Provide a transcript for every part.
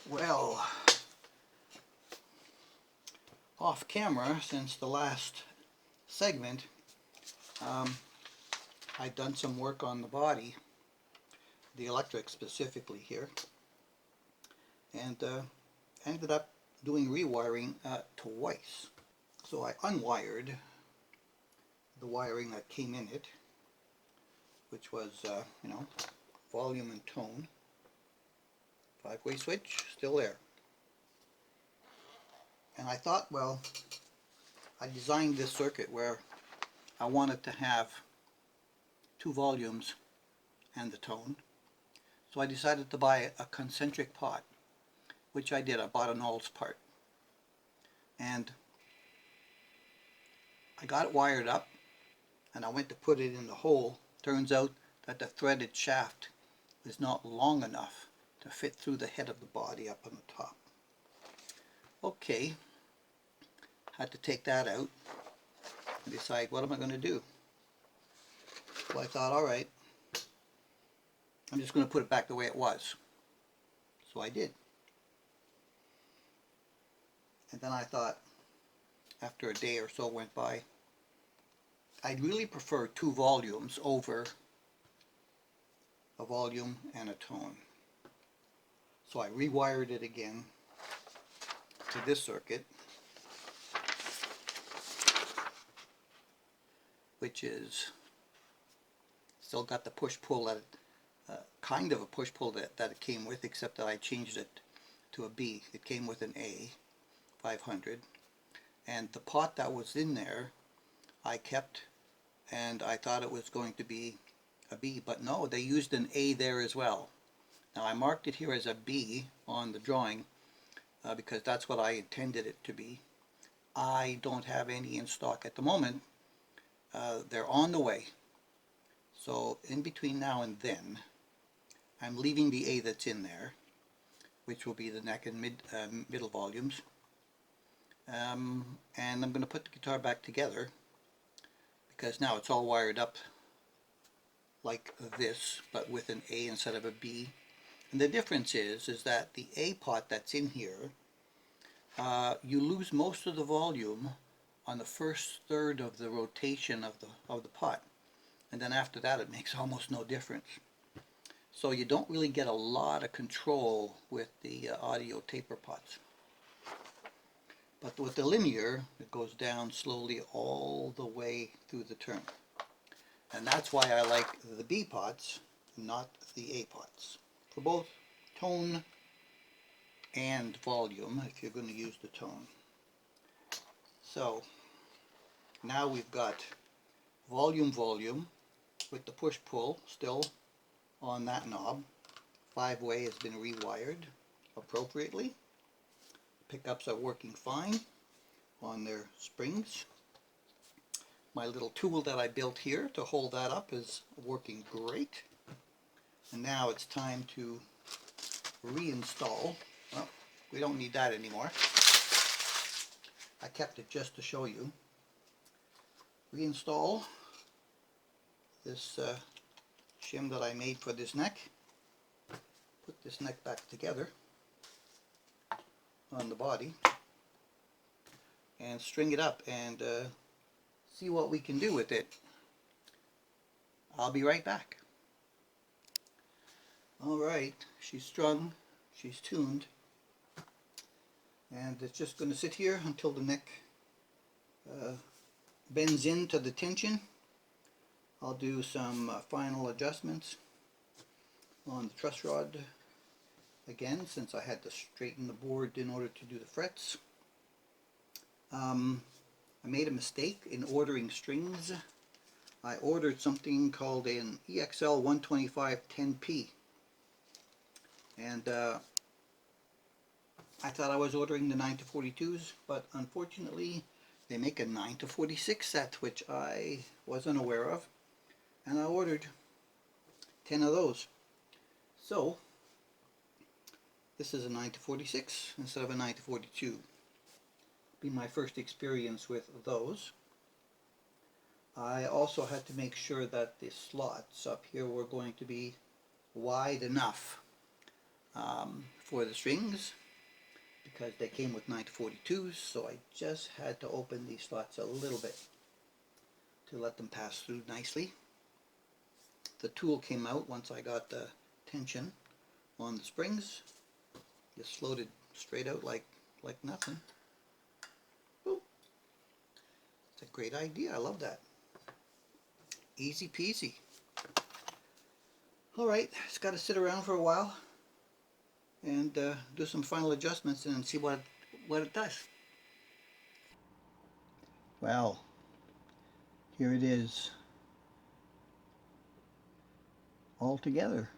Well, off camera since the last segment, I've done some work on the body, the electric specifically here, and ended up doing rewiring twice. So I unwired the wiring that came in it, which was, volume and tone. 5-way switch, still there. And I thought, well, I designed this circuit where I wanted to have 2 volumes and the tone. So I decided to buy a concentric pot, which I did. I bought an Knowles part. And I got it wired up, and I went to put it in the hole. Turns out that the threaded shaft is not long enough to fit through the head of the body up on the top. Okay, had to take that out and decide what am I going to do. So I thought, alright, I'm just going to put it back the way it was. So I did. And then I thought, after a day or so went by, I'd really prefer 2 volumes over a volume and a tone. So I rewired it again to this circuit, which is still got the push-pull that kind of a push-pull that it came with, except that I changed it to a B. It came with an A 500, and the pot that was in there I kept, and I thought it was going to be a B, but no, they used an A there as well. Now I marked it here as a B on the drawing because that's what I intended it to be. I don't have any in stock at the moment. They're on the way. So in between now and then, I'm leaving the A that's in there, which will be the neck and middle volumes. And I'm going to put the guitar back together because now it's all wired up like this, but with an A instead of a B. And the difference is that the A pot that's in here, you lose most of the volume on the first third of the rotation of the pot, and then after that it makes almost no difference. So you don't really get a lot of control with the audio taper pots. But with the linear, it goes down slowly all the way through the turn. And that's why I like the B pots, not the A pots, for both tone and volume, if you're going to use the tone. So now we've got volume with the push-pull still on that knob. 5-way has been rewired appropriately. Pickups are working fine on their springs. My little tool that I built here to hold that up is working great. And now it's time to reinstall. Well, we don't need that anymore. I kept it just to show you. Reinstall this shim that I made for this neck. Put this neck back together on the body and string it up and see what we can do with it. I'll be right back. Alright, she's strung, she's tuned, and it's just going to sit here until the neck bends into the tension. I'll do some final adjustments on the truss rod again, since I had to straighten the board in order to do the frets. I made a mistake in ordering strings. I ordered something called an EXL 125 10P, and I thought I was ordering the 9 to 42s, but unfortunately they make a 9 to 46 set, which I wasn't aware of, and I ordered 10 of those. So this is a 9 to 46 instead of a 9 to 42. Be my first experience with those. I also had to make sure that the slots up here were going to be wide enough for the strings because they came with 942s, so I just had to open these slots a little bit to let them pass through nicely. The tool came out once I got the tension on the springs. Just floated straight out like nothing. Boop. It's a great idea. I love that. Easy peasy. Alright, it's got to sit around for a while and do some final adjustments and see what it does. Well, here it is. All together.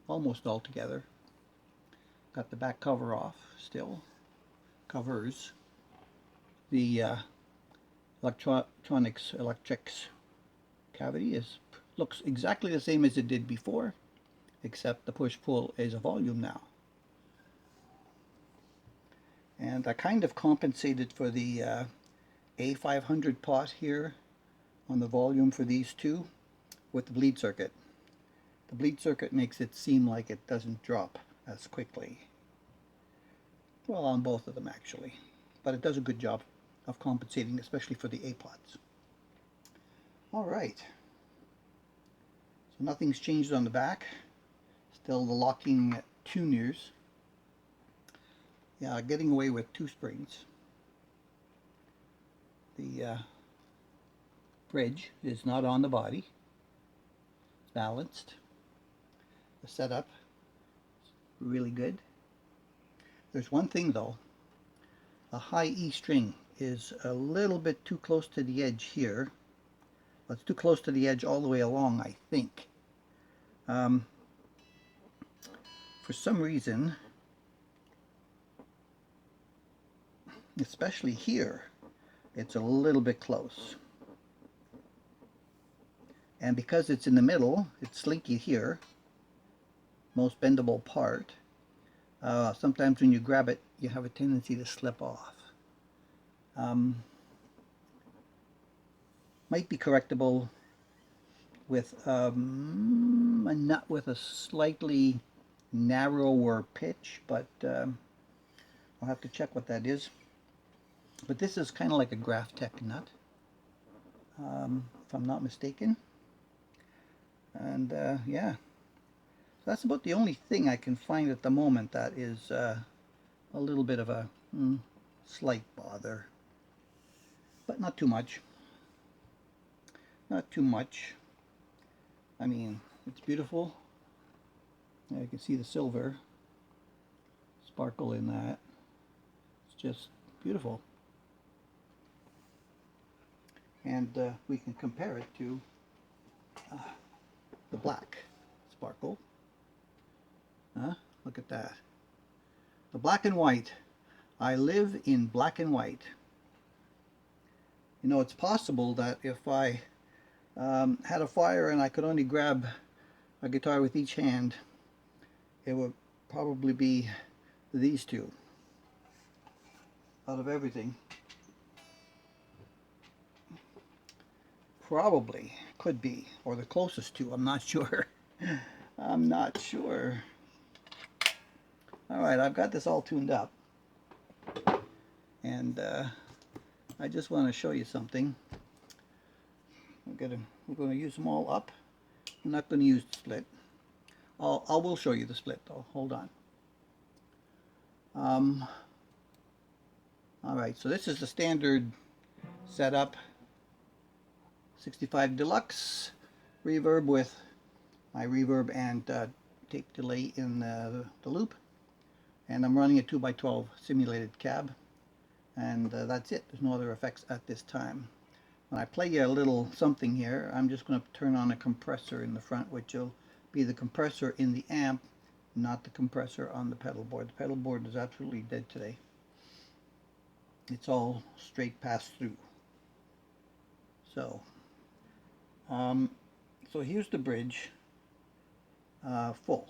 Almost all together. Got the back cover off still. Covers. The electrics cavity looks exactly the same as it did before, except the push-pull is a volume now. And I kind of compensated for the A500 pot here on the volume for these two with the bleed circuit. The bleed circuit makes it seem like it doesn't drop as quickly. Well, on both of them actually, but it does a good job of compensating, especially for the A pots. Alright, so nothing's changed on the back. Still the locking tuners. Yeah, getting away with 2 springs. The bridge is not on the body. It's balanced. The setup is really good. There's one thing though. A high E string is a little bit too close to the edge here. Well, it's too close to the edge all the way along, I think. For some reason, especially here, it's a little bit close. And because it's in the middle, it's slinky here, most bendable part. Sometimes when you grab it, you have a tendency to slip off. Might be correctable with a nut with a slightly narrower pitch, but I'll have to check what that is. But this is kind of like a Graphtec nut, if I'm not mistaken. And yeah, so that's about the only thing I can find at the moment that is a little bit of a slight bother, but not too much. Not too much. I mean, it's beautiful. Yeah, you can see the silver sparkle in that. It's just beautiful. And we can compare it to the black sparkle. Look at that. The black and white. I live in black and white. You know, it's possible that if I had a fire and I could only grab a guitar with each hand, it would probably be these two out of everything. Probably could be, or the closest to. I'm not sure. I'm not sure. Alright, I've got this all tuned up, and I just want to show you something. We're going to use them all up. I'm not going to use the split. I will show you the split though. Hold on. Alright, so this is the standard setup. 65 Deluxe reverb with my reverb and tape delay in the loop. And I'm running a 2x12 simulated cab. And that's it. There's no other effects at this time. When I play you a little something here, I'm just going to turn on a compressor in the front, which will be the compressor in the amp, not the compressor on the pedal board. The pedal board is absolutely dead today. It's all straight pass through. So here's the bridge full.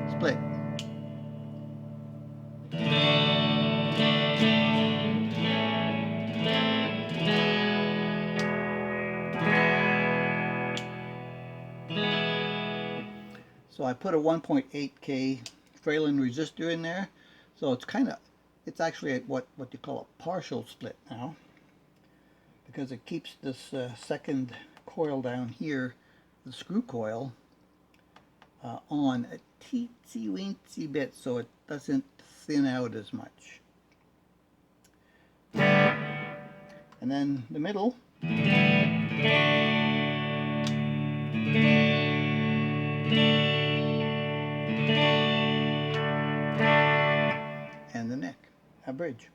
Split. So I put a 1.8K Fralin resistor in there. So it's actually what you call a partial split now, because it keeps this second coil down here, the screw coil, on a teensy weensy bit so it doesn't thin out as much. And then the middle, and the neck, a bridge.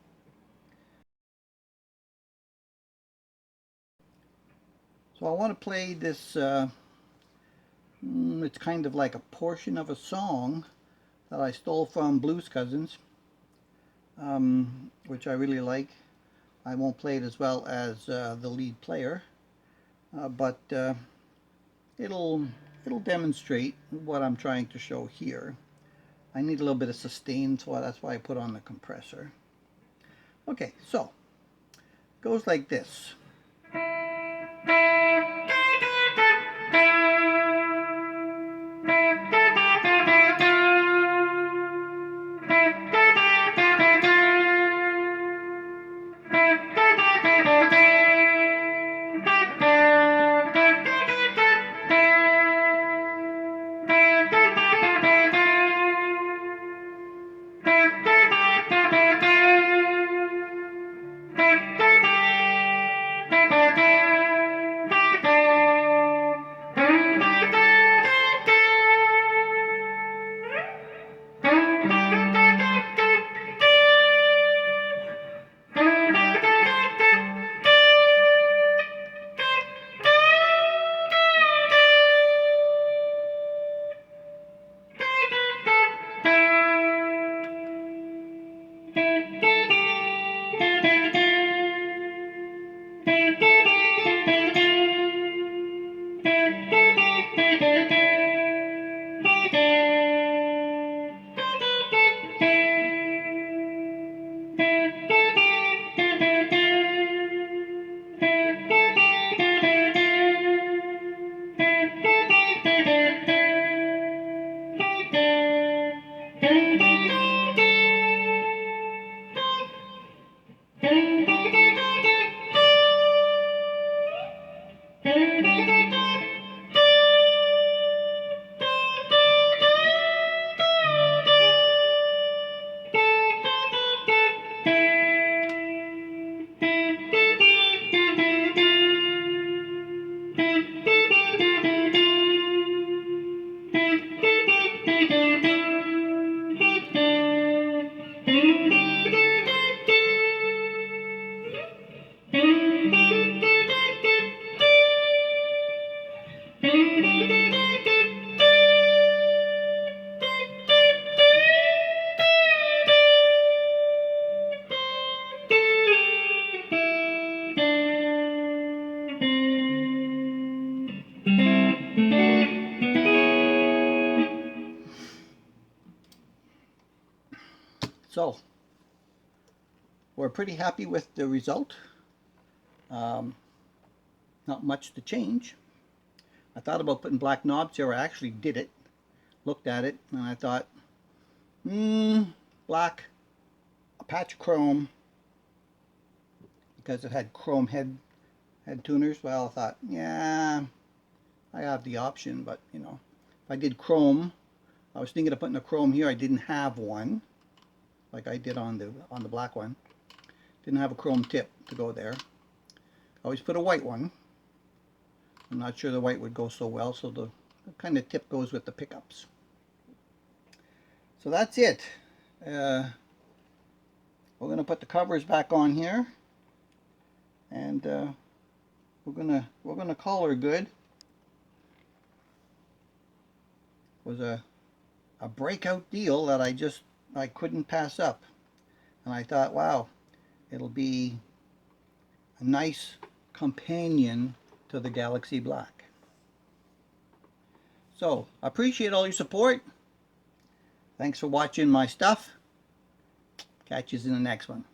So I want to play this, it's kind of like a portion of a song that I stole from Blues Cousins, which I really like. I won't play it as well as the lead player, but it'll demonstrate what I'm trying to show here. I need a little bit of sustain, so that's why I put on the compressor. Okay, so it goes like this. So we're pretty happy with the result. Not much to change. I thought about putting black knobs here. I actually did it, looked at it, and I thought, black, a patch of chrome, because it had chrome head tuners. Well, I thought, yeah, I have the option, but you know, if I did chrome, I was thinking of putting a chrome here. I didn't have one, like I did on the black one. Didn't have a chrome tip to go there. I always put a white one. I'm not sure the white would go so well, so the kind of tip goes with the pickups. So that's it. We're going to put the covers back on here, and we're gonna call her good. It was a breakout deal that I couldn't pass up, and I thought, wow, it'll be a nice companion to the Galaxy Black. So, I appreciate all your support. Thanks for watching my stuff. Catch you in the next one.